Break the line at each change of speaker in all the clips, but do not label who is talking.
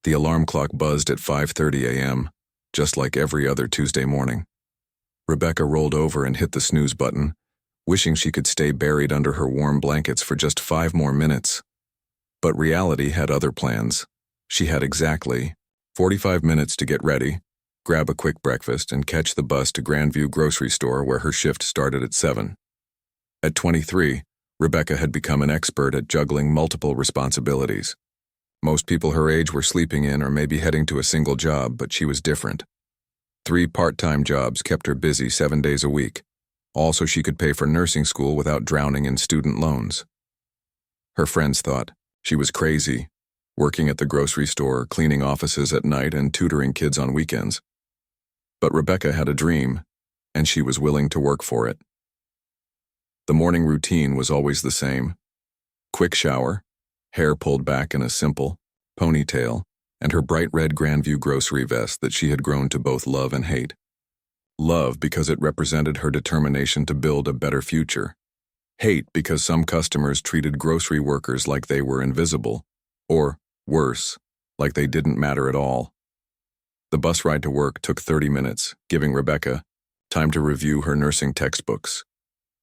The alarm clock buzzed at 5:30 a.m., just like every other Tuesday morning. Rebecca rolled over and hit the snooze button, wishing she could stay buried under her warm blankets for just 5 more minutes. But reality had other plans. She had exactly 45 minutes to get ready, grab a quick breakfast, and catch the bus to Grandview grocery store where her shift started at 7. At 23, Rebecca had become an expert at juggling multiple responsibilities. Most people her age were sleeping in or maybe heading to a single job, but she was different. 3 part-time jobs kept her busy 7 days a week, all so she could pay for nursing school without drowning in student loans. Her friends thought she was crazy, working at the grocery store, cleaning offices at night, and tutoring kids on weekends. But Rebecca had a dream, and she was willing to work for it. The morning routine was always the same. Quick shower, hair pulled back in a simple ponytail, and her bright red Grandview grocery vest that she had grown to both love and hate. Love because it represented her determination to build a better future. Hate because some customers treated grocery workers like they were invisible, or, worse, like they didn't matter at all. The bus ride to work took 30 minutes, giving Rebecca time to review her nursing textbooks.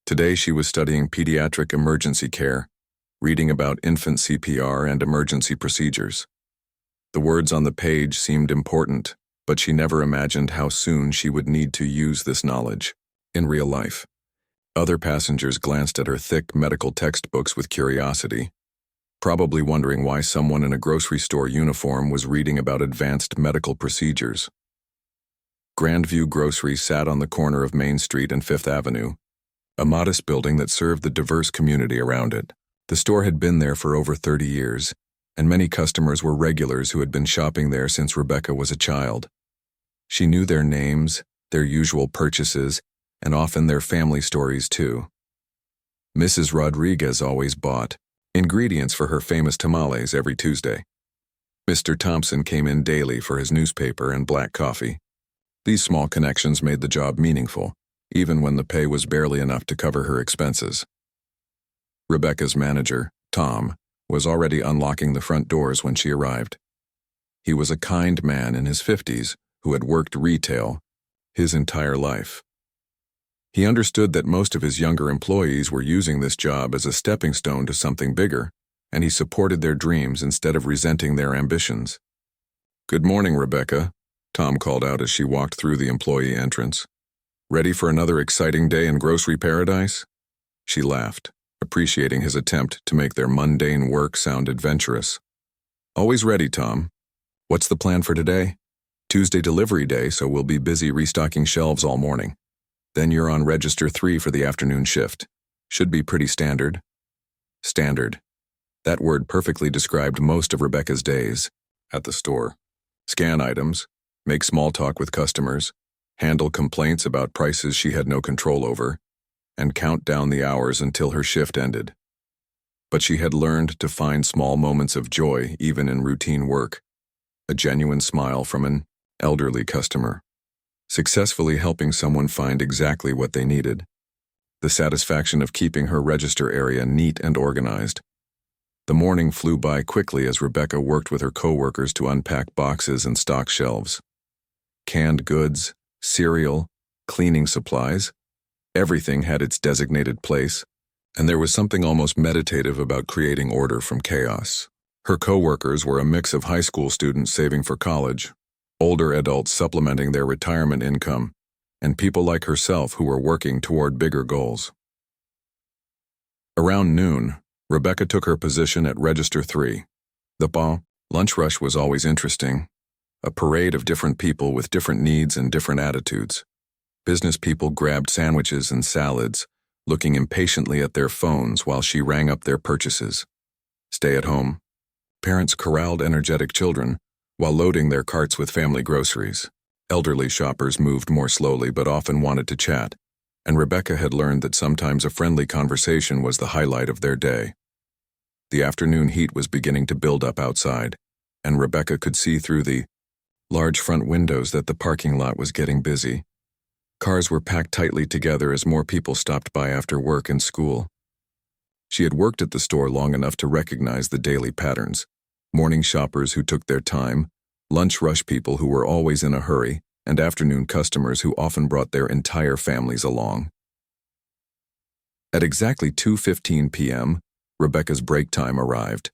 Today she was studying pediatric emergency care, reading about infant CPR and emergency procedures. The words on the page seemed important, but she never imagined how soon she would need to use this knowledge in real life. Other passengers glanced at her thick medical textbooks with curiosity, probably wondering why someone in a grocery store uniform was reading about advanced medical procedures. Grandview Grocery sat on the corner of Main Street and 5th Avenue, a modest building that served the diverse community around it. The store had been there for over 30 years, and many customers were regulars who had been shopping there since Rebecca was a child. She knew their names, their usual purchases, and often their family stories too. Mrs. Rodriguez always bought ingredients for her famous tamales every Tuesday. Mr. Thompson came in daily for his newspaper and black coffee. These small connections made the job meaningful, even when the pay was barely enough to cover her expenses. Rebecca's manager, Tom, was already unlocking the front doors when she arrived. He was a kind man in his 50s who had worked retail his entire life. He understood that most of his younger employees were using this job as a stepping stone to something bigger, and he supported their dreams instead of resenting their ambitions. "Good morning, Rebecca," Tom called out as she walked through the employee entrance. "Ready for another exciting day in grocery paradise?" She laughed, appreciating his attempt to make their mundane work sound adventurous. "Always ready, Tom. What's the plan for today?" "Tuesday delivery day, so we'll be busy restocking shelves all morning. Then you're on register 3 for the afternoon shift. Should be pretty standard." Standard. That word perfectly described most of Rebecca's days at the store. Scan items, make small talk with customers, handle complaints about prices she had no control over, and count down the hours until her shift ended. But she had learned to find small moments of joy even in routine work. A genuine smile from an elderly customer, successfully helping someone find exactly what they needed. The satisfaction of keeping her register area neat and organized. The morning flew by quickly as Rebecca worked with her coworkers to unpack boxes and stock shelves. Canned goods, cereal, cleaning supplies, everything had its designated place, and there was something almost meditative about creating order from chaos. Her coworkers were a mix of high school students saving for college, older adults supplementing their retirement income, and people like herself who were working toward bigger goals. Around noon, Rebecca took her position at Register 3. The lunch rush was always interesting, a parade of different people with different needs and different attitudes. Business people grabbed sandwiches and salads, looking impatiently at their phones while she rang up their purchases. Stay at home. Parents corralled energetic children while loading their carts with family groceries. Elderly shoppers moved more slowly but often wanted to chat, and Rebecca had learned that sometimes a friendly conversation was the highlight of their day. The afternoon heat was beginning to build up outside, and Rebecca could see through the large front windows that the parking lot was getting busy. Cars were packed tightly together as more people stopped by after work and school. She had worked at the store long enough to recognize the daily patterns. Morning shoppers who took their time, lunch rush people who were always in a hurry, and afternoon customers who often brought their entire families along. At exactly 2:15 p.m., Rebecca's break time arrived.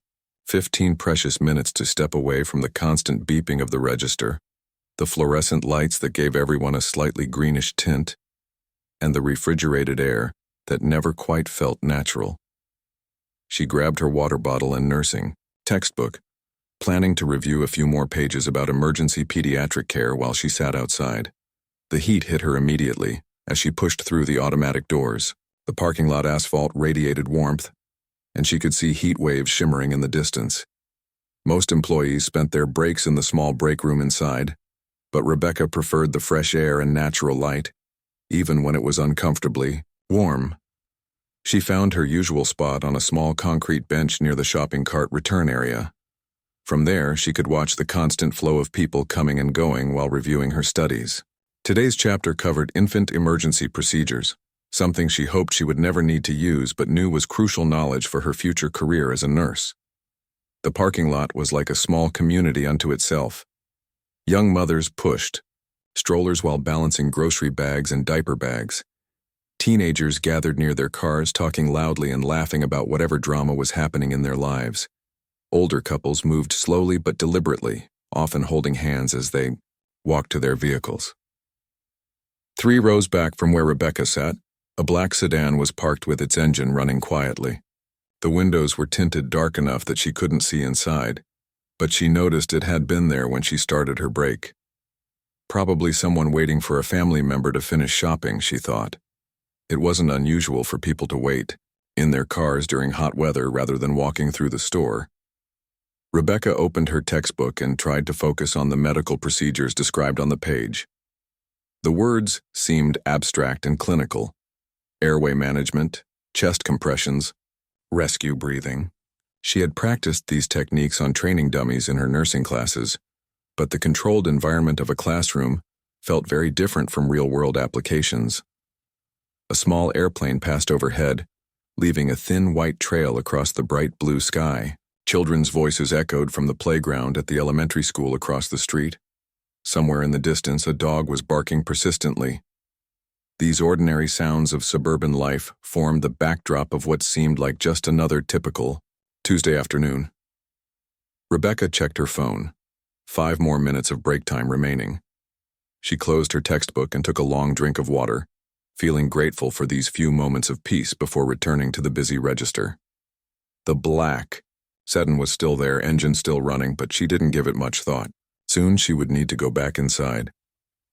15 precious minutes to step away from the constant beeping of the register, the fluorescent lights that gave everyone a slightly greenish tint, and the refrigerated air that never quite felt natural. She grabbed her water bottle and nursing textbook, planning to review a few more pages about emergency pediatric care while she sat outside. The heat hit her immediately as she pushed through the automatic doors. The parking lot asphalt radiated warmth, and she could see heat waves shimmering in the distance. Most employees spent their breaks in the small break room inside, but Rebecca preferred the fresh air and natural light, even when it was uncomfortably warm. She found her usual spot on a small concrete bench near the shopping cart return area. From there, she could watch the constant flow of people coming and going while reviewing her studies. Today's chapter covered infant emergency procedures, something she hoped she would never need to use but knew was crucial knowledge for her future career as a nurse. The parking lot was like a small community unto itself. Young mothers pushed strollers while balancing grocery bags and diaper bags. Teenagers gathered near their cars talking loudly and laughing about whatever drama was happening in their lives. Older couples moved slowly but deliberately, often holding hands as they walked to their vehicles. 3 rows back from where Rebecca sat, a black sedan was parked with its engine running quietly. The windows were tinted dark enough that she couldn't see inside, but she noticed it had been there when she started her break. Probably someone waiting for a family member to finish shopping, she thought. It wasn't unusual for people to wait in their cars during hot weather rather than walking through the store. Rebecca opened her textbook and tried to focus on the medical procedures described on the page. The words seemed abstract and clinical. Airway management, chest compressions, rescue breathing. She had practiced these techniques on training dummies in her nursing classes, but the controlled environment of a classroom felt very different from real-world applications. A small airplane passed overhead, leaving a thin white trail across the bright blue sky. Children's voices echoed from the playground at the elementary school across the street. Somewhere in the distance, a dog was barking persistently. These ordinary sounds of suburban life formed the backdrop of what seemed like just another typical Tuesday afternoon. Rebecca checked her phone. 5 more minutes of break time remaining. She closed her textbook and took a long drink of water, feeling grateful for these few moments of peace before returning to the busy register. The black Sedan was still there, engine still running, but she didn't give it much thought. Soon she would need to go back inside,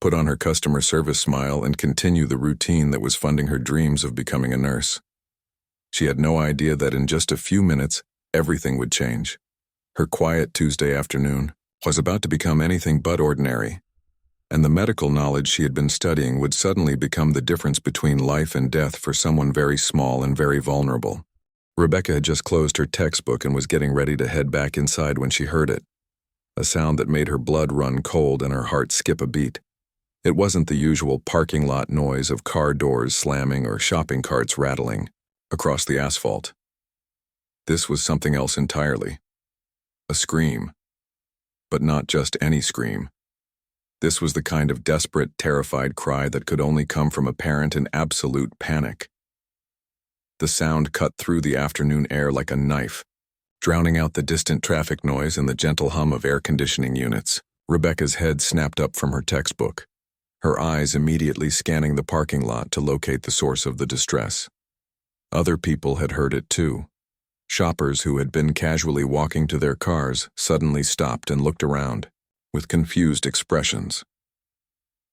put on her customer service smile, and continue the routine that was funding her dreams of becoming a nurse. She had no idea that in just a few minutes, everything would change. Her quiet Tuesday afternoon was about to become anything but ordinary, and the medical knowledge she had been studying would suddenly become the difference between life and death for someone very small and very vulnerable. Rebecca had just closed her textbook and was getting ready to head back inside when she heard it, a sound that made her blood run cold and her heart skip a beat. It wasn't the usual parking lot noise of car doors slamming or shopping carts rattling across the asphalt. This was something else entirely. A scream. But not just any scream. This was the kind of desperate, terrified cry that could only come from a parent in absolute panic. The sound cut through the afternoon air like a knife, drowning out the distant traffic noise and the gentle hum of air conditioning units. Rebecca's head snapped up from her textbook, her eyes immediately scanning the parking lot to locate the source of the distress. Other people had heard it too. Shoppers who had been casually walking to their cars suddenly stopped and looked around, with confused expressions.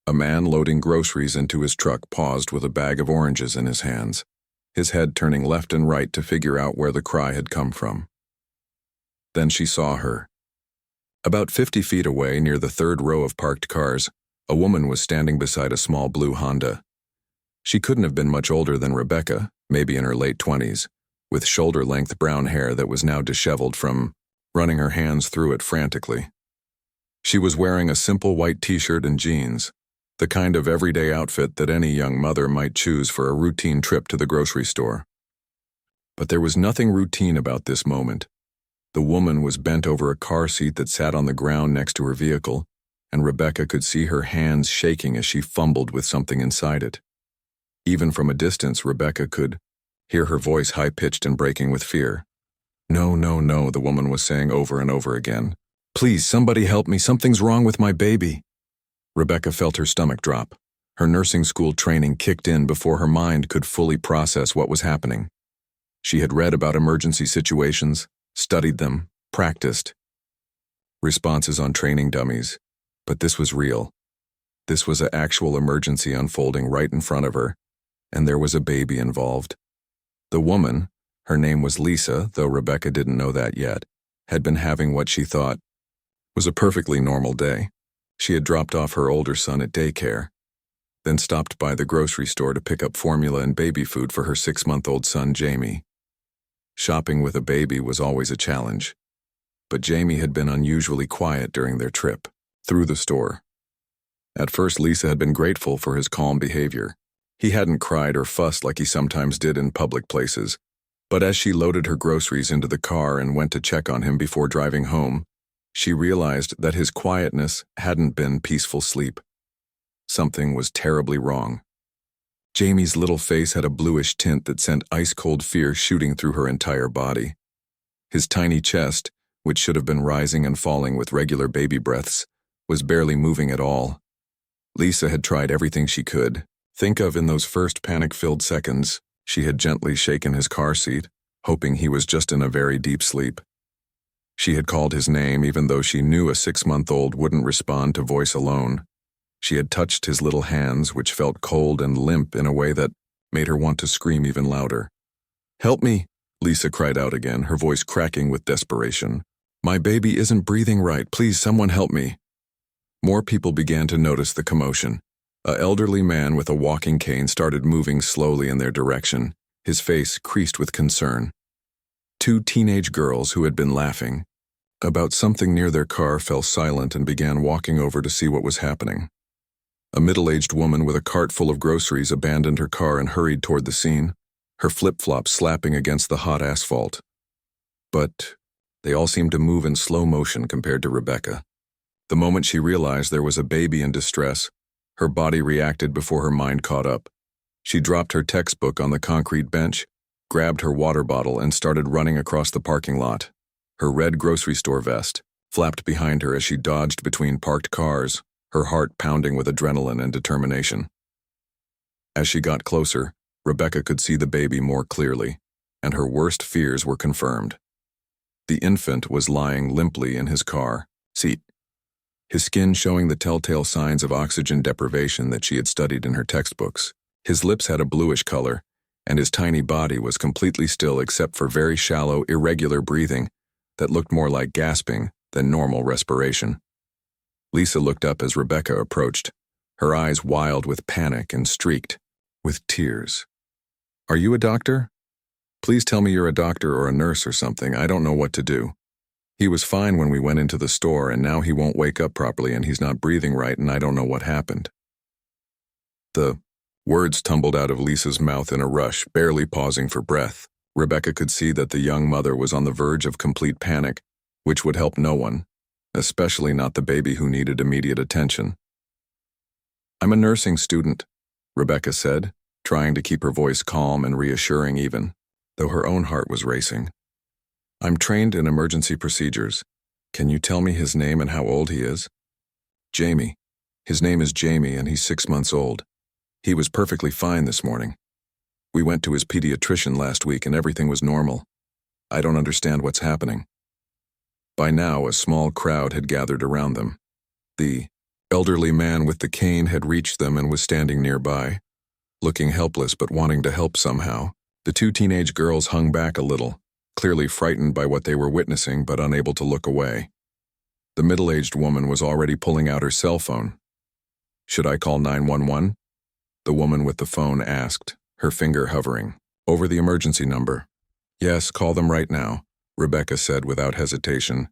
A man loading groceries into his truck paused with a bag of oranges in his hands, his head turning left and right to figure out where the cry had come from. Then she saw her. About 50 feet away, near the third row of parked cars, a woman was standing beside a small blue Honda. She couldn't have been much older than Rebecca, maybe in her late 20s, with shoulder-length brown hair that was now disheveled from running her hands through it frantically. She was wearing a simple white t-shirt and jeans, the kind of everyday outfit that any young mother might choose for a routine trip to the grocery store. But there was nothing routine about this moment. The woman was bent over a car seat that sat on the ground next to her vehicle, and Rebecca could see her hands shaking as she fumbled with something inside it. Even from a distance, Rebecca could hear her voice high-pitched and breaking with fear. "No, no, no," the woman was saying over and over again. "Please, somebody help me, something's wrong with my baby." Rebecca felt her stomach drop. Her nursing school training kicked in before her mind could fully process what was happening. She had read about emergency situations, studied them, practiced responses on training dummies, but this was real. This was an actual emergency unfolding right in front of her, and there was a baby involved. The woman, her name was Lisa, though Rebecca didn't know that yet, had been having what she thought was a perfectly normal day. She had dropped off her older son at daycare, then stopped by the grocery store to pick up formula and baby food for her 6-month-old son, Jamie. Shopping with a baby was always a challenge, but Jamie had been unusually quiet during their trip through the store. At first, Lisa had been grateful for his calm behavior. He hadn't cried or fussed like he sometimes did in public places, but as she loaded her groceries into the car and went to check on him before driving home, she realized that his quietness hadn't been peaceful sleep. Something was terribly wrong. Jamie's little face had a bluish tint that sent ice-cold fear shooting through her entire body. His tiny chest, which should have been rising and falling with regular baby breaths, was barely moving at all. Lisa had tried everything she could think of in those first panic-filled seconds. She had gently shaken his car seat, hoping he was just in a very deep sleep. She had called his name even though she knew a 6-month-old wouldn't respond to voice alone. She had touched his little hands, which felt cold and limp in a way that made her want to scream even louder. "Help me," Lisa cried out again, her voice cracking with desperation. "My baby isn't breathing right. Please, someone help me." More people began to notice the commotion. An elderly man with a walking cane started moving slowly in their direction, his face creased with concern. 2 teenage girls who had been laughing about something near their car fell silent and began walking over to see what was happening. A middle-aged woman with a cart full of groceries abandoned her car and hurried toward the scene, her flip-flops slapping against the hot asphalt. But they all seemed to move in slow motion compared to Rebecca. The moment she realized there was a baby in distress, her body reacted before her mind caught up. She dropped her textbook on the concrete bench, grabbed her water bottle, and started running across the parking lot. Her red grocery store vest flapped behind her as she dodged between parked cars, her heart pounding with adrenaline and determination. As she got closer, Rebecca could see the baby more clearly, and her worst fears were confirmed. The infant was lying limply in his car seat, his skin showing the telltale signs of oxygen deprivation that she had studied in her textbooks. His lips had a bluish color, and his tiny body was completely still except for very shallow, irregular breathing that looked more like gasping than normal respiration. Lisa looked up as Rebecca approached, her eyes wild with panic and streaked with tears. "Are you a doctor? Please tell me you're a doctor or a nurse or something. I don't know what to do. He was fine when we went into the store, and now he won't wake up properly and he's not breathing right, and I don't know what happened." The words tumbled out of Lisa's mouth in a rush, barely pausing for breath. Rebecca could see that the young mother was on the verge of complete panic, which would help no one, especially not the baby who needed immediate attention. "I'm a nursing student," Rebecca said, trying to keep her voice calm and reassuring even, though her own heart was racing. "I'm trained in emergency procedures. Can you tell me his name and how old he is?" "Jamie. His name is Jamie and he's 6 months old. He was perfectly fine this morning. We went to his pediatrician last week and everything was normal. I don't understand what's happening." By now, a small crowd had gathered around them. The elderly man with the cane had reached them and was standing nearby, looking helpless but wanting to help somehow. The 2 teenage girls hung back a little, clearly frightened by what they were witnessing but unable to look away. The middle-aged woman was already pulling out her cell phone. "Should I call 911? The woman with the phone asked, her finger hovering over the emergency number. "Yes, call them right now," Rebecca said without hesitation.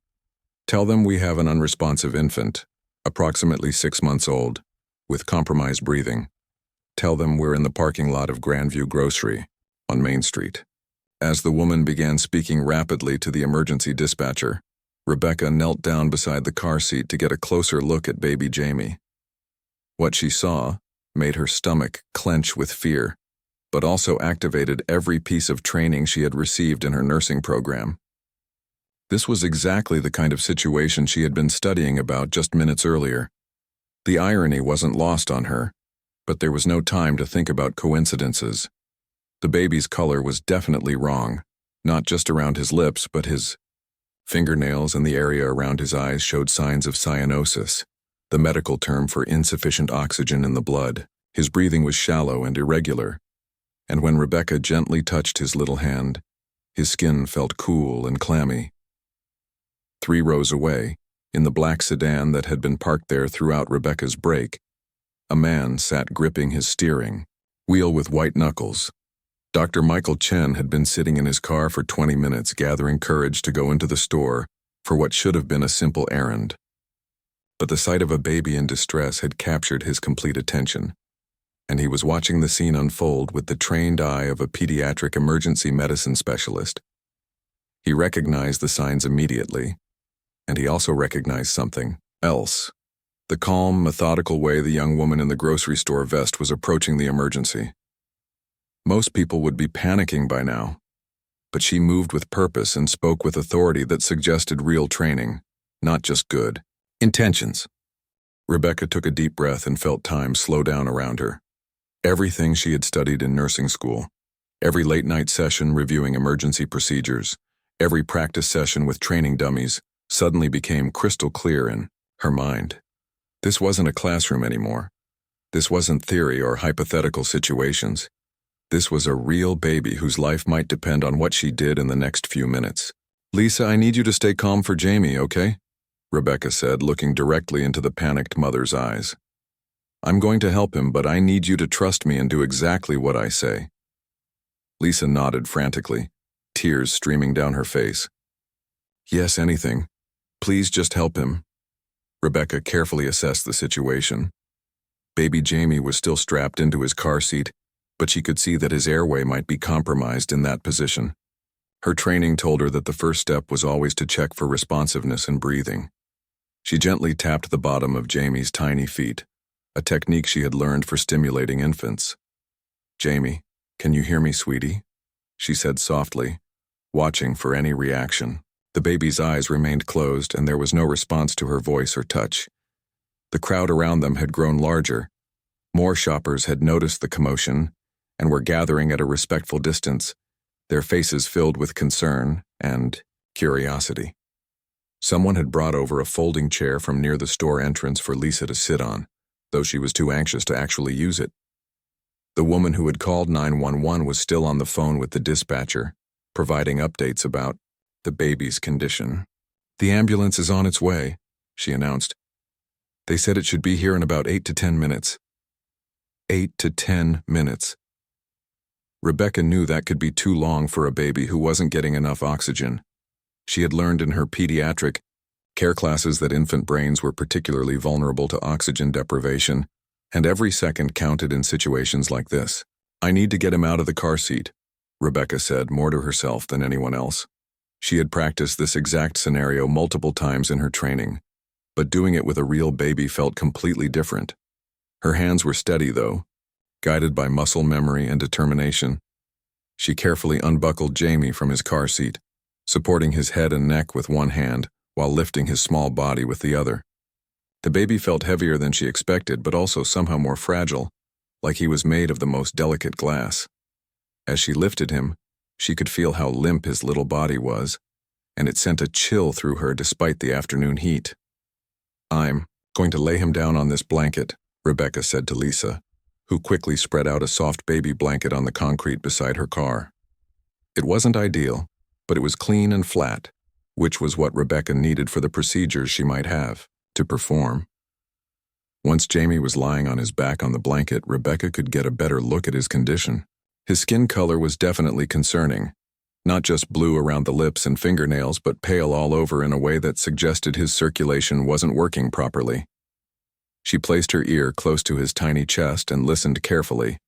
"Tell them we have an unresponsive infant, approximately 6 months old, with compromised breathing. Tell them we're in the parking lot of Grandview Grocery on Main Street." As the woman began speaking rapidly to the emergency dispatcher, Rebecca knelt down beside the car seat to get a closer look at baby Jamie. What she saw made her stomach clench with fear, but also activated every piece of training she had received in her nursing program. This was exactly the kind of situation she had been studying about just minutes earlier. The irony wasn't lost on her, but there was no time to think about coincidences. The baby's color was definitely wrong, not just around his lips, but his fingernails and the area around his eyes showed signs of cyanosis, the medical term for insufficient oxygen in the blood. His breathing was shallow and irregular, and when Rebecca gently touched his little hand, his skin felt cool and clammy. 3 rows away, in the black sedan that had been parked there throughout Rebecca's break, a man sat gripping his steering wheel with white knuckles. Dr. Michael Chen had been sitting in his car for 20 minutes gathering courage to go into the store for what should have been a simple errand. But the sight of a baby in distress had captured his complete attention, and he was watching the scene unfold with the trained eye of a pediatric emergency medicine specialist. He recognized the signs immediately, and he also recognized something else: the calm, methodical way the young woman in the grocery store vest was approaching the emergency. Most people would be panicking by now, but she moved with purpose and spoke with authority that suggested real training, not just good intentions. Rebecca took a deep breath and felt time slow down around her. Everything she had studied in nursing school, every late-night session reviewing emergency procedures, every practice session with training dummies, suddenly became crystal clear in her mind. This wasn't a classroom anymore. This wasn't theory or hypothetical situations. This was a real baby whose life might depend on what she did in the next few minutes. "Lisa, I need you to stay calm for Jamie, okay?" Rebecca said, looking directly into the panicked mother's eyes. "I'm going to help him, but I need you to trust me and do exactly what I say." Lisa nodded frantically, tears streaming down her face. "Yes, anything. Please just help him." Rebecca carefully assessed the situation. Baby Jamie was still strapped into his car seat, but she could see that his airway might be compromised in that position. Her training told her that the first step was always to check for responsiveness and breathing. She gently tapped the bottom of Jamie's tiny feet, a technique she had learned for stimulating infants. "Jamie, can you hear me, sweetie?" she said softly, watching for any reaction. The baby's eyes remained closed, and there was no response to her voice or touch. The crowd around them had grown larger. More shoppers had noticed the commotion and were gathering at a respectful distance, their faces filled with concern and curiosity. Someone had brought over a folding chair from near the store entrance for Lisa to sit on, though she was too anxious to actually use it. The woman who had called 911 was still on the phone with the dispatcher, providing updates about the baby's condition. "The ambulance is on its way," she announced. "They said it should be here in about 8 to 10 minutes. 8 to 10 minutes. Rebecca knew that could be too long for a baby who wasn't getting enough oxygen. She had learned in her pediatric care classes that infant brains were particularly vulnerable to oxygen deprivation, and every second counted in situations like this. "I need to get him out of the car seat," Rebecca said, more to herself than anyone else. She had practiced this exact scenario multiple times in her training, but doing it with a real baby felt completely different. Her hands were steady, though, guided by muscle memory and determination. She carefully unbuckled Jamie from his car seat, supporting his head and neck with one hand while lifting his small body with the other. The baby felt heavier than she expected, but also somehow more fragile, like he was made of the most delicate glass. As she lifted him, she could feel how limp his little body was, and it sent a chill through her despite the afternoon heat. "I'm going to lay him down on this blanket," Rebecca said to Lisa, who quickly spread out a soft baby blanket on the concrete beside her car. It wasn't ideal, but it was clean and flat, which was what Rebecca needed for the procedures she might have to perform. Once Jamie was lying on his back on the blanket, Rebecca could get a better look at his condition. His skin color was definitely concerning, not just blue around the lips and fingernails, but pale all over in a way that suggested his circulation wasn't working properly. She placed her ear close to his tiny chest and listened carefully.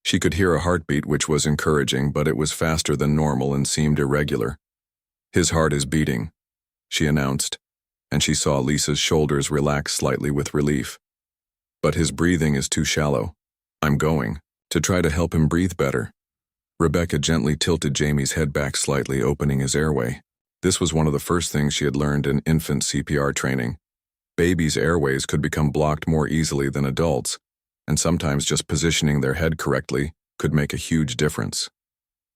She could hear a heartbeat which was encouraging, but it was faster than normal and seemed irregular. "His heart is beating," she announced, and she saw Lisa's shoulders relax slightly with relief. "But his breathing is too shallow. I'm going to try to help him breathe better." Rebecca gently tilted Jamie's head back slightly, opening his airway. This was one of the first things she had learned in infant CPR training. Babies' airways could become blocked more easily than adults, and sometimes just positioning their head correctly could make a huge difference.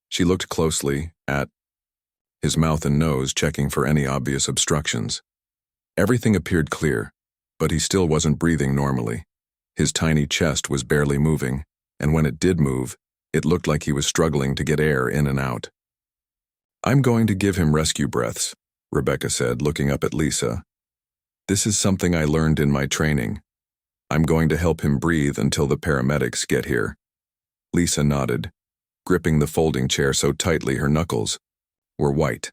She looked closely at his mouth and nose, checking for any obvious obstructions. Everything appeared clear, but he still wasn't breathing normally. His tiny chest was barely moving, and when it did move, it looked like he was struggling to get air in and out. "I'm going to give him rescue breaths," Rebecca said, looking up at Lisa. "This is something I learned in my training. I'm going to help him breathe until the paramedics get here." Lisa nodded, gripping the folding chair so tightly her knuckles were white.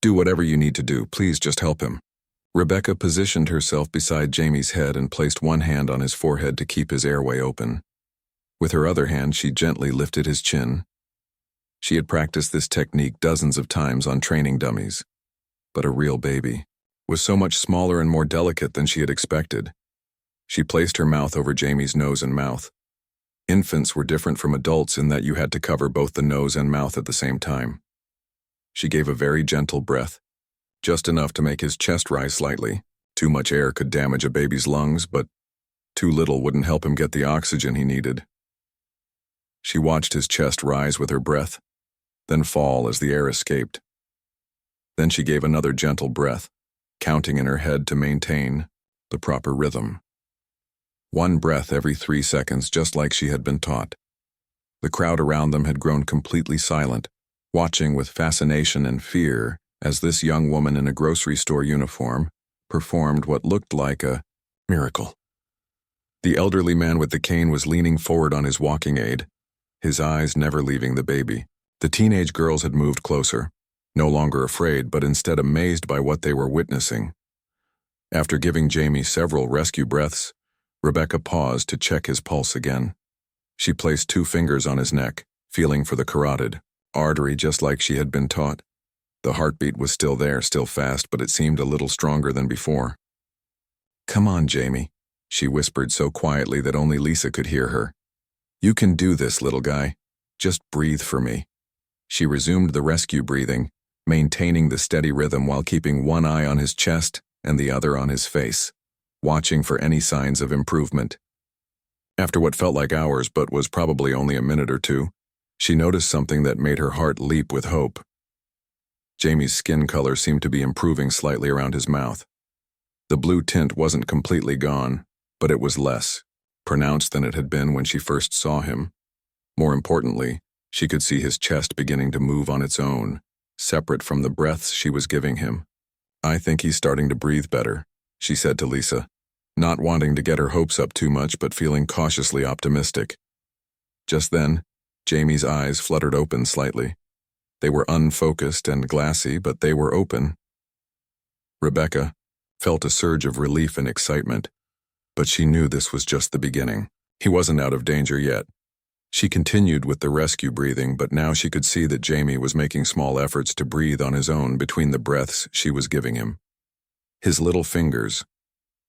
"Do whatever you need to do, please just help him." Rebecca positioned herself beside Jamie's head and placed one hand on his forehead to keep his airway open. With her other hand, she gently lifted his chin. She had practiced this technique dozens of times on training dummies. But a real baby was so much smaller and more delicate than she had expected. She placed her mouth over Jamie's nose and mouth. Infants were different from adults in that you had to cover both the nose and mouth at the same time. She gave a very gentle breath, just enough to make his chest rise slightly. Too much air could damage a baby's lungs, but too little wouldn't help him get the oxygen he needed. She watched his chest rise with her breath, then fall as the air escaped. Then she gave another gentle breath, counting in her head to maintain the proper rhythm. One breath every 3 seconds, just like she had been taught. The crowd around them had grown completely silent, watching with fascination and fear as this young woman in a grocery store uniform performed what looked like a miracle. The elderly man with the cane was leaning forward on his walking aid, his eyes never leaving the baby. The teenage girls had moved closer, no longer afraid, but instead amazed by what they were witnessing. After giving Jamie several rescue breaths, Rebecca paused to check his pulse again. She placed 2 fingers on his neck, feeling for the carotid artery just like she had been taught. The heartbeat was still there, still fast, but it seemed a little stronger than before. "Come on, Jamie," she whispered so quietly that only Lisa could hear her. "You can do this, little guy. Just breathe for me." She resumed the rescue breathing, maintaining the steady rhythm while keeping one eye on his chest and the other on his face, watching for any signs of improvement. After what felt like hours but was probably only a minute or 2, she noticed something that made her heart leap with hope. Jamie's skin color seemed to be improving slightly around his mouth. The blue tint wasn't completely gone, but it was less pronounced than it had been when she first saw him. More importantly, she could see his chest beginning to move on its own, separate from the breaths she was giving him. "I think he's starting to breathe better," she said to Lisa, not wanting to get her hopes up too much but feeling cautiously optimistic. Just then, Jamie's eyes fluttered open slightly. They were unfocused and glassy, but they were open. Rebecca felt a surge of relief and excitement, but she knew this was just the beginning. He wasn't out of danger yet. She continued with the rescue breathing, but now she could see that Jamie was making small efforts to breathe on his own between the breaths she was giving him. His little fingers,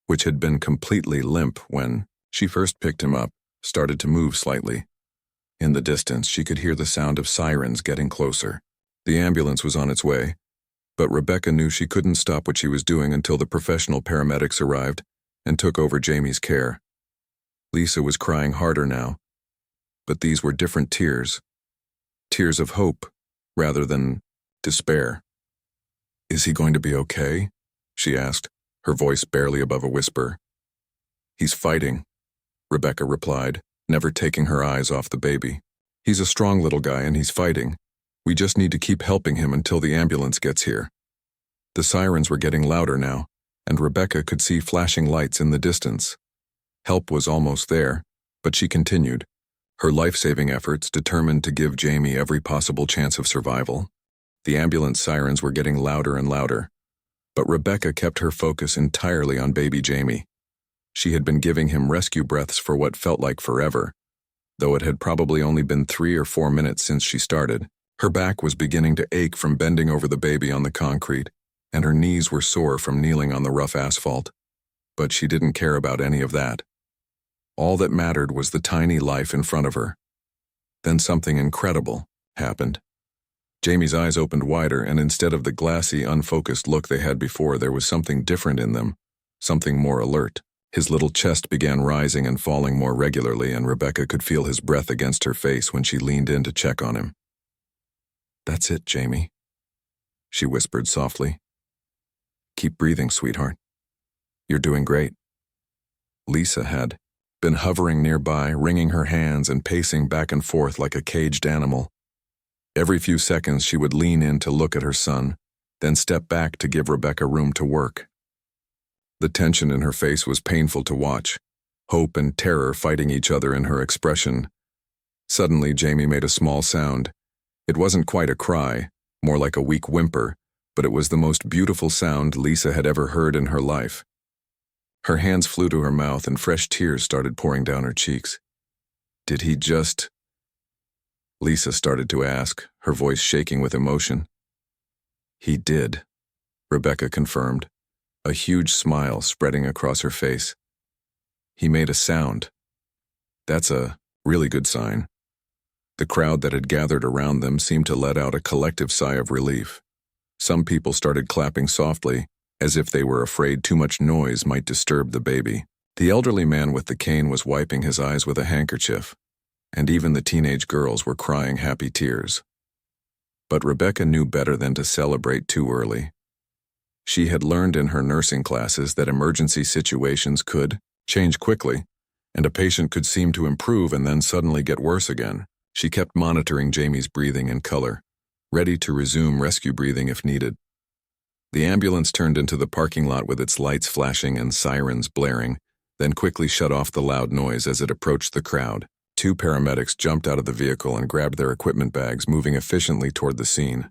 which had been completely limp when she first picked him up, started to move slightly. In the distance, she could hear the sound of sirens getting closer. The ambulance was on its way, but Rebecca knew she couldn't stop what she was doing until the professional paramedics arrived and took over Jamie's care. Lisa was crying harder now, but these were different tears. Tears of hope, rather than despair. "Is he going to be okay?" she asked, her voice barely above a whisper. "He's fighting," Rebecca replied, never taking her eyes off the baby. "He's a strong little guy and he's fighting. We just need to keep helping him until the ambulance gets here." The sirens were getting louder now, and Rebecca could see flashing lights in the distance. Help was almost there, but she continued, her life-saving efforts determined to give Jamie every possible chance of survival. The ambulance sirens were getting louder and louder, but Rebecca kept her focus entirely on baby Jamie. She had been giving him rescue breaths for what felt like forever, though it had probably only been 3 or 4 minutes since she started. Her back was beginning to ache from bending over the baby on the concrete, and her knees were sore from kneeling on the rough asphalt. But she didn't care about any of that. All that mattered was the tiny life in front of her. Then something incredible happened. Jamie's eyes opened wider, and instead of the glassy, unfocused look they had before, there was something different in them, something more alert. His little chest began rising and falling more regularly, and Rebecca could feel his breath against her face when she leaned in to check on him. "That's it, Jamie," she whispered softly. "Keep breathing, sweetheart. You're doing great." Lisa had been hovering nearby, wringing her hands and pacing back and forth like a caged animal. Every few seconds she would lean in to look at her son, then step back to give Rebecca room to work. The tension in her face was painful to watch, hope and terror fighting each other in her expression. Suddenly, Jamie made a small sound. It wasn't quite a cry, more like a weak whimper, but it was the most beautiful sound Lisa had ever heard in her life. Her hands flew to her mouth and fresh tears started pouring down her cheeks. "Did he just—" Lisa started to ask, her voice shaking with emotion. "He did," Rebecca confirmed, a huge smile spreading across her face. "He made a sound. That's a really good sign." The crowd that had gathered around them seemed to let out a collective sigh of relief. Some people started clapping softly, as if they were afraid too much noise might disturb the baby. The elderly man with the cane was wiping his eyes with a handkerchief, and even the teenage girls were crying happy tears. But Rebecca knew better than to celebrate too early. She had learned in her nursing classes that emergency situations could change quickly, and a patient could seem to improve and then suddenly get worse again. She kept monitoring Jamie's breathing and color, ready to resume rescue breathing if needed. The ambulance turned into the parking lot with its lights flashing and sirens blaring, then quickly shut off the loud noise as it approached the crowd. 2 paramedics jumped out of the vehicle and grabbed their equipment bags, moving efficiently toward the scene.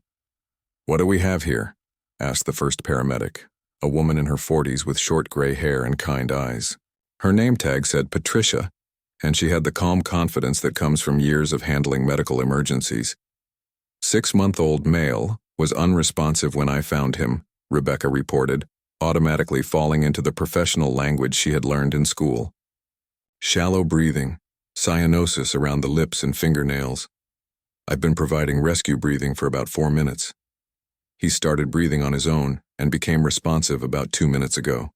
"What do we have here?" asked the first paramedic, a woman in her 40s with short gray hair and kind eyes. Her name tag said Patricia, and she had the calm confidence that comes from years of handling medical emergencies. 6-month-old male was unresponsive when I found him, Rebecca reported, automatically falling into the professional language she had learned in school. "Shallow breathing, cyanosis around the lips and fingernails. I've been providing rescue breathing for about 4 minutes. He started breathing on his own and became responsive about 2 minutes ago."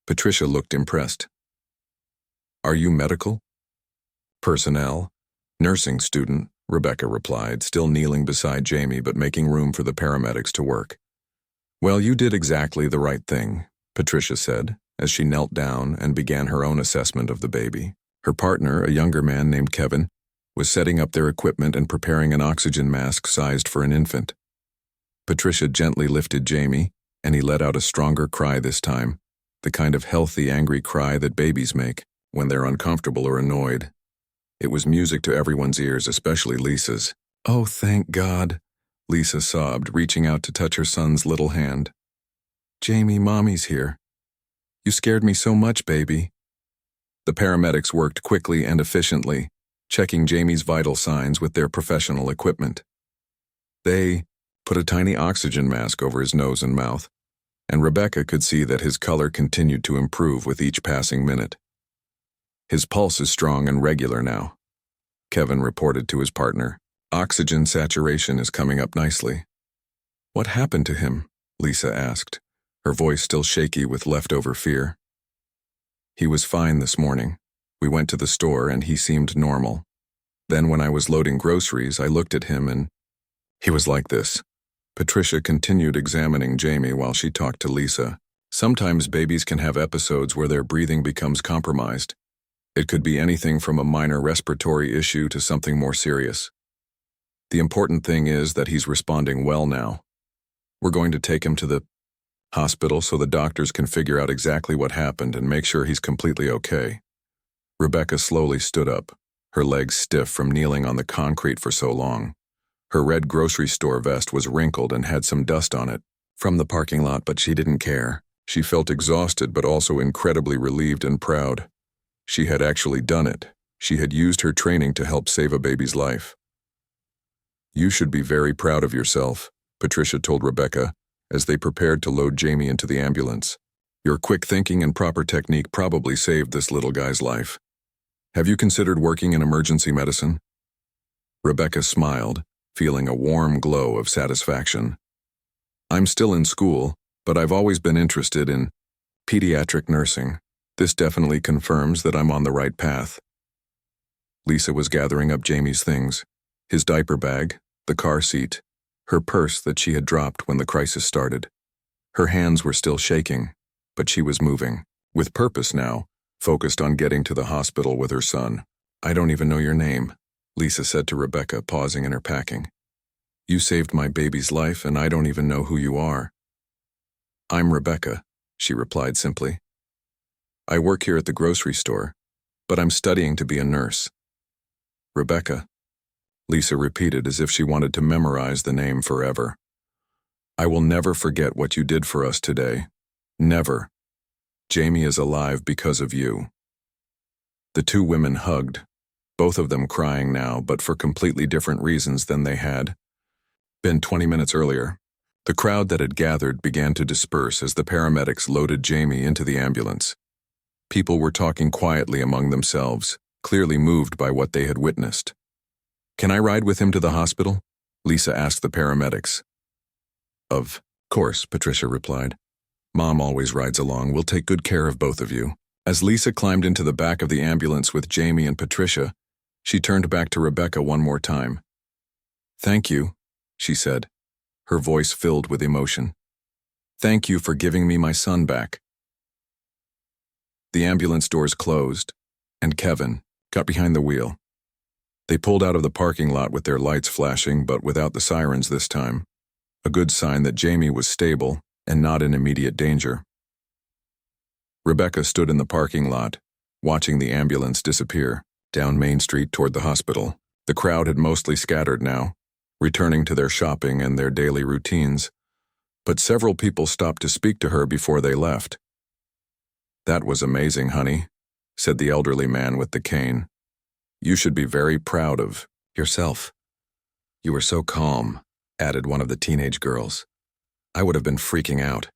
Patricia looked impressed. "Are you medical?" "Personnel. Nursing student," Rebecca replied, still kneeling beside Jamie but making room for the paramedics to work. "Well, you did exactly the right thing," Patricia said, as she knelt down and began her own assessment of the baby. Her partner, a younger man named Kevin, was setting up their equipment and preparing an oxygen mask sized for an infant. Patricia gently lifted Jamie, and he let out a stronger cry this time, the kind of healthy, angry cry that babies make when they're uncomfortable or annoyed. It was music to everyone's ears, especially Lisa's. "Oh, thank God," Lisa sobbed, reaching out to touch her son's little hand. "Jamie, Mommy's here. You scared me so much, baby." The paramedics worked quickly and efficiently, checking Jamie's vital signs with their professional equipment. They put a tiny oxygen mask over his nose and mouth, and Rebecca could see that his color continued to improve with each passing minute. "His pulse is strong and regular now," Kevin reported to his partner. "Oxygen saturation is coming up nicely." "What happened to him?" Lisa asked, her voice still shaky with leftover fear. "He was fine this morning. We went to the store and he seemed normal. Then when I was loading groceries, I looked at him and he was like this." Patricia continued examining Jamie while she talked to Lisa. "Sometimes babies can have episodes where their breathing becomes compromised. It could be anything from a minor respiratory issue to something more serious. The important thing is that he's responding well now. We're going to take him to the hospital so the doctors can figure out exactly what happened and make sure he's completely okay." Rebecca slowly stood up, her legs stiff from kneeling on the concrete for so long. Her red grocery store vest was wrinkled and had some dust on it from the parking lot, but she didn't care. She felt exhausted but also incredibly relieved and proud. She had actually done it, She had used her training to help save a baby's life. "You should be very proud of yourself," Patricia told Rebecca as they prepared to load Jamie into the ambulance. "Your quick thinking and proper technique probably saved this little guy's life. Have you considered working in emergency medicine?" Rebecca smiled, feeling a warm glow of satisfaction. "I'm still in school, but I've always been interested in pediatric nursing. This definitely confirms that I'm on the right path." Lisa was gathering up Jamie's things: his diaper bag, the car seat, her purse that she had dropped when the crisis started. Her hands were still shaking, but she was moving, with purpose now, focused on getting to the hospital with her son. "I don't even know your name," Lisa said to Rebecca, pausing in her packing. "You saved my baby's life, and I don't even know who you are." "I'm Rebecca," she replied simply. "I work here at the grocery store, but I'm studying to be a nurse." "Rebecca," Lisa repeated as if she wanted to memorize the name forever. "I will never forget what you did for us today. Never. Jamie is alive because of you." The two women hugged, both of them crying now, but for completely different reasons than they had been 20 minutes earlier. The crowd that had gathered began to disperse as the paramedics loaded Jamie into the ambulance. People were talking quietly among themselves, clearly moved by what they had witnessed. "Can I ride with him to the hospital?" Lisa asked the paramedics. "Of course," Patricia replied. "Mom always rides along. We'll take good care of both of you." As Lisa climbed into the back of the ambulance with Jamie and Patricia, she turned back to Rebecca one more time. "Thank you," she said, her voice filled with emotion. "Thank you for giving me my son back." The ambulance doors closed, and Kevin got behind the wheel. They pulled out of the parking lot with their lights flashing, but without the sirens this time, a good sign that Jamie was stable and not in immediate danger. Rebecca stood in the parking lot, watching the ambulance disappear down Main Street toward the hospital. The crowd had mostly scattered now, returning to their shopping and their daily routines, but several people stopped to speak to her before they left. "That was amazing, honey," said the elderly man with the cane. "You should be very proud of yourself." "You were so calm," added one of the teenage girls. "I would have been freaking out."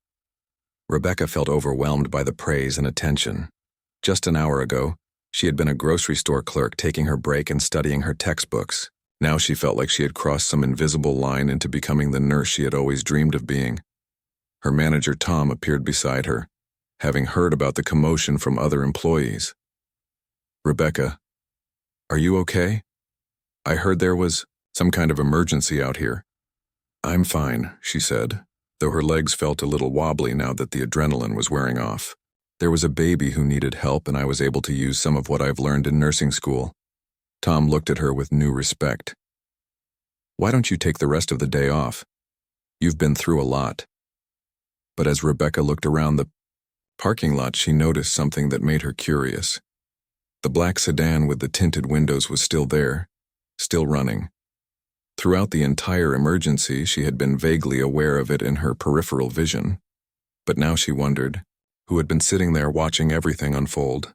Rebecca felt overwhelmed by the praise and attention. Just an hour ago, she had been a grocery store clerk taking her break and studying her textbooks. Now she felt like she had crossed some invisible line into becoming the nurse she had always dreamed of being. Her manager, Tom, appeared beside her, having heard about the commotion from other employees. "Rebecca, are you okay? I heard there was some kind of emergency out here." "I'm fine," she said, though her legs felt a little wobbly now that the adrenaline was wearing off. "There was a baby who needed help, and I was able to use some of what I've learned in nursing school." Tom looked at her with new respect. "Why don't you take the rest of the day off? You've been through a lot." But as Rebecca looked around the parking lot, she noticed something that made her curious. The black sedan with the tinted windows was still there, still running. Throughout the entire emergency, she had been vaguely aware of it in her peripheral vision, but now she wondered who had been sitting there watching everything unfold.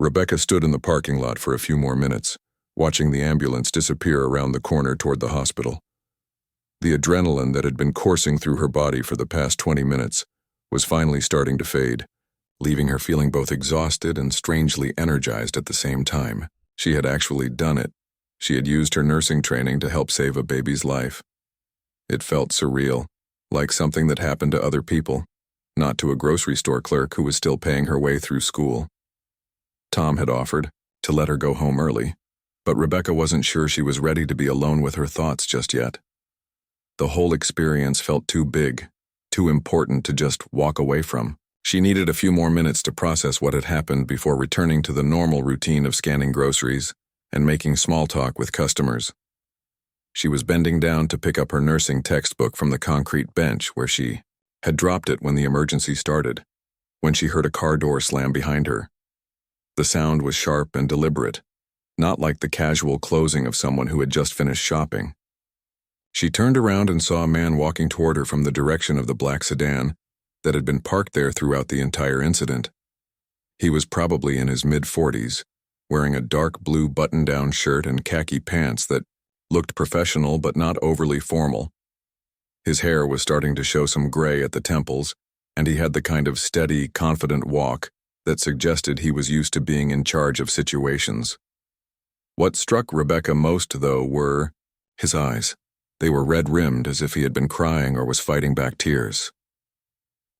Rebecca stood in the parking lot for a few more minutes, watching the ambulance disappear around the corner toward the hospital. The adrenaline that had been coursing through her body for the past 20 minutes was finally starting to fade, leaving her feeling both exhausted and strangely energized at the same time. She had actually done it. She had used her nursing training to help save a baby's life. It felt surreal, like something that happened to other people, not to a grocery store clerk who was still paying her way through school. Tom had offered to let her go home early, but Rebecca wasn't sure she was ready to be alone with her thoughts just yet. The whole experience felt too big, too important to just walk away from. She needed a few more minutes to process what had happened before returning to the normal routine of scanning groceries and making small talk with customers. She was bending down to pick up her nursing textbook from the concrete bench where she had dropped it when the emergency started, when she heard a car door slam behind her. The sound was sharp and deliberate, not like the casual closing of someone who had just finished shopping. She turned around and saw a man walking toward her from the direction of the black sedan that had been parked there throughout the entire incident. He was probably in his mid-40s, wearing a dark blue button-down shirt and khaki pants that looked professional but not overly formal. His hair was starting to show some gray at the temples, and he had the kind of steady, confident walk that suggested he was used to being in charge of situations. What struck Rebecca most, though, were his eyes. They were red-rimmed as if he had been crying or was fighting back tears.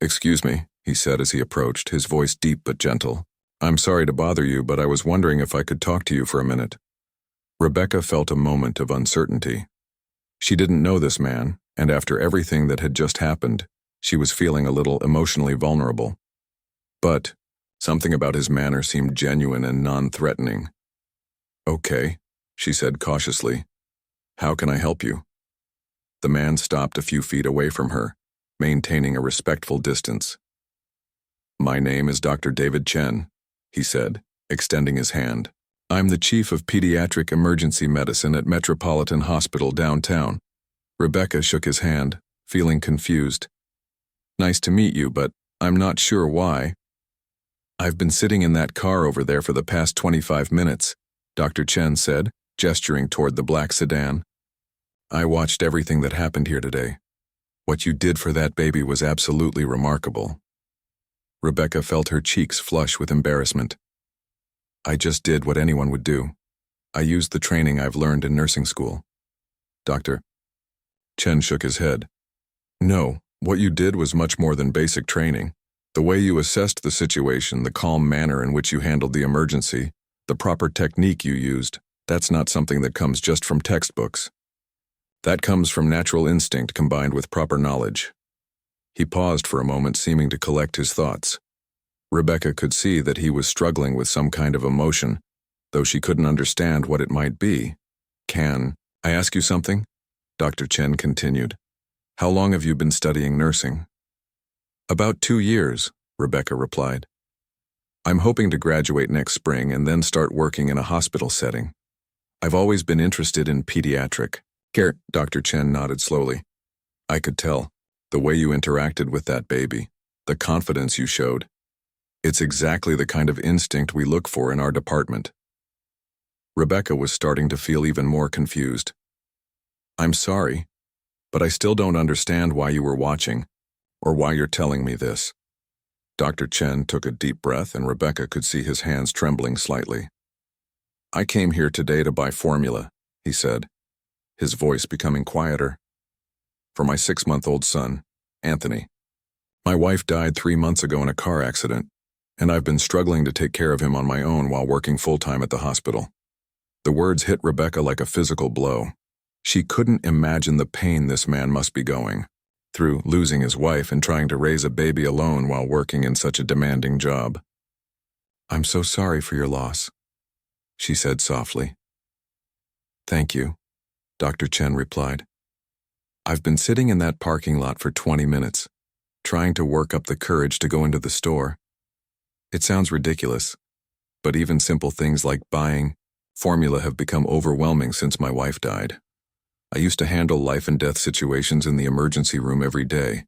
"Excuse me," he said as he approached, his voice deep but gentle. "I'm sorry to bother you, but I was wondering if I could talk to you for a minute." Rebecca felt a moment of uncertainty. She didn't know this man, and after everything that had just happened, she was feeling a little emotionally vulnerable. But something about his manner seemed genuine and non-threatening. "Okay," she said cautiously. "How can I help you?" The man stopped a few feet away from her, maintaining a respectful distance. "My name is Dr. David Chen," he said, extending his hand. "I'm the chief of pediatric emergency medicine at Metropolitan Hospital downtown." Rebecca shook his hand, feeling confused. "Nice to meet you, but I'm not sure why." "I've been sitting in that car over there for the past 25 minutes, Dr. Chen said, gesturing toward the black sedan. "I watched everything that happened here today. What you did for that baby was absolutely remarkable." Rebecca felt her cheeks flush with embarrassment. "I just did what anyone would do. I used the training I've learned in nursing school." "Doctor?" Chen shook his head. "No, what you did was much more than basic training. The way you assessed the situation, the calm manner in which you handled the emergency, the proper technique you used, that's not something that comes just from textbooks. That comes from natural instinct combined with proper knowledge." He paused for a moment, seeming to collect his thoughts. Rebecca could see that he was struggling with some kind of emotion, though she couldn't understand what it might be. "Can I ask you something?" Dr. Chen continued. "How long have you been studying nursing?" "About 2 years," Rebecca replied. "I'm hoping to graduate next spring and then start working in a hospital setting. I've always been interested in pediatric care." Dr. Chen nodded slowly. "I could tell. The way you interacted with that baby, the confidence you showed. It's exactly the kind of instinct we look for in our department." Rebecca was starting to feel even more confused. "I'm sorry, but I still don't understand why you were watching, or why you're telling me this." Dr. Chen took a deep breath, and Rebecca could see his hands trembling slightly. "I came here today to buy formula," he said, his voice becoming quieter. "For my 6-month-old son, Anthony. My wife died 3 months ago in a car accident, and I've been struggling to take care of him on my own while working full-time at the hospital." The words hit Rebecca like a physical blow. She couldn't imagine the pain this man must be going through, losing his wife and trying to raise a baby alone while working in such a demanding job. "I'm so sorry for your loss," she said softly. "Thank you," Dr. Chen replied. "I've been sitting in that parking lot for 20 minutes, trying to work up the courage to go into the store. It sounds ridiculous, but even simple things like buying formula have become overwhelming since my wife died. I used to handle life and death situations in the emergency room every day,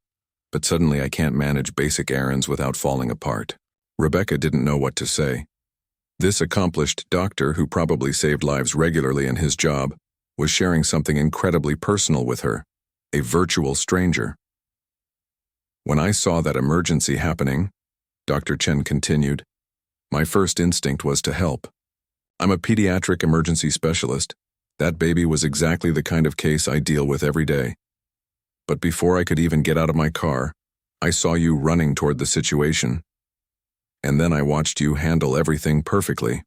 but suddenly I can't manage basic errands without falling apart." Rebecca didn't know what to say. This accomplished doctor, who probably saved lives regularly in his job, was sharing something incredibly personal with her, a virtual stranger. "When I saw that emergency happening," Dr. Chen continued, "my first instinct was to help. I'm a pediatric emergency specialist. That baby was exactly the kind of case I deal with every day. But before I could even get out of my car, I saw you running toward the situation. And then I watched you handle everything perfectly."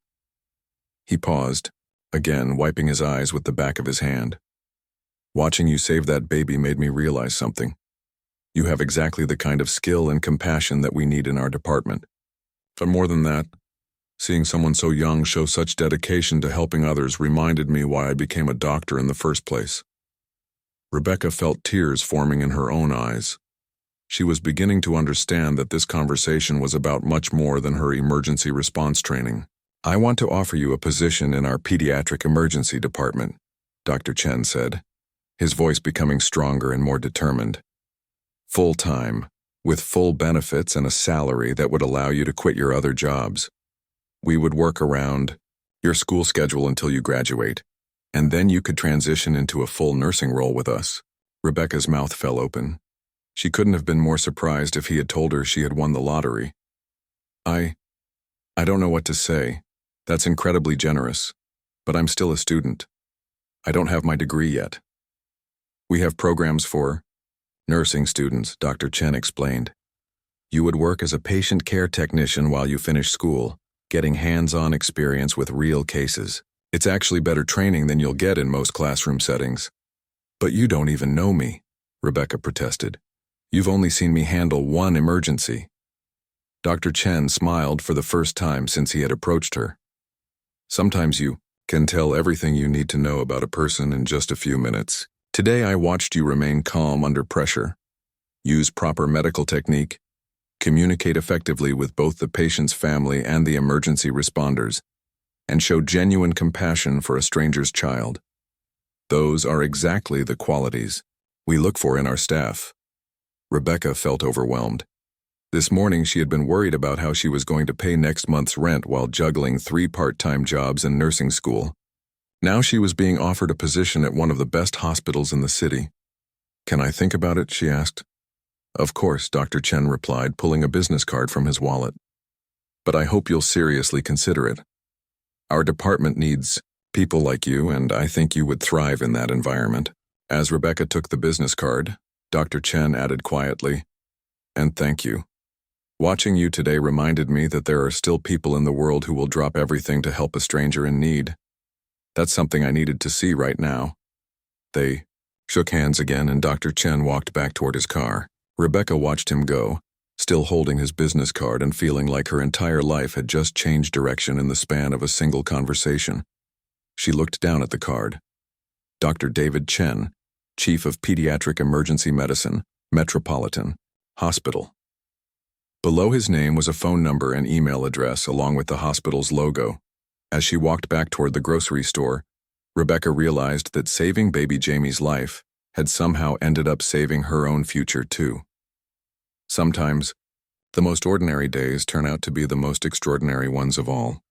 He paused, again wiping his eyes with the back of his hand. "Watching you save that baby made me realize something. You have exactly the kind of skill and compassion that we need in our department. But more than that, seeing someone so young show such dedication to helping others reminded me why I became a doctor in the first place." Rebecca felt tears forming in her own eyes. She was beginning to understand that this conversation was about much more than her emergency response training. "I want to offer you a position in our pediatric emergency department," Dr. Chen said, his voice becoming stronger and more determined. "Full-time, with full benefits and a salary that would allow you to quit your other jobs. We would work around Your school schedule until you graduate, and then you could transition into a full nursing role with us. Rebecca's mouth fell open. She couldn't have been more surprised if he had told her she had won the lottery. I don't know what to say. That's incredibly generous, but I'm still a student. I don't have my degree yet. We have programs for nursing students, Dr. Chen explained. You would work as a patient care technician while you finish school, getting hands-on experience with real cases. It's actually better training than you'll get in most classroom settings. But you don't even know me, Rebecca protested. You've only seen me handle one emergency. Dr. Chen smiled for the first time since he had approached her. Sometimes you can tell everything you need to know about a person in just a few minutes. Today I watched you remain calm under pressure, use proper medical technique, communicate effectively with both the patient's family and the emergency responders, and show genuine compassion for a stranger's child. Those are exactly the qualities we look for in our staff. Rebecca felt overwhelmed. This morning she had been worried about how she was going to pay next month's rent while juggling 3 part-time jobs in nursing school. Now she was being offered a position at one of the best hospitals in the city. Can I think about it? She asked. Of course, Dr. Chen replied, pulling a business card from his wallet. But I hope you'll seriously consider it. Our department needs people like you, and I think you would thrive in that environment. As Rebecca took the business card, Dr. Chen added quietly, and thank you. Watching you today reminded me that there are still people in the world who will drop everything to help a stranger in need. That's something I needed to see right now. They shook hands again, and Dr. Chen walked back toward his car. Rebecca watched him go, still holding his business card and feeling like her entire life had just changed direction in the span of a single conversation. She looked down at the card. Dr. David Chen, Chief of Pediatric Emergency Medicine, Metropolitan Hospital. Below his name was a phone number and email address along with the hospital's logo. As she walked back toward the grocery store, Rebecca realized that saving baby Jamie's life had somehow ended up saving her own future too. Sometimes, the most ordinary days turn out to be the most extraordinary ones of all.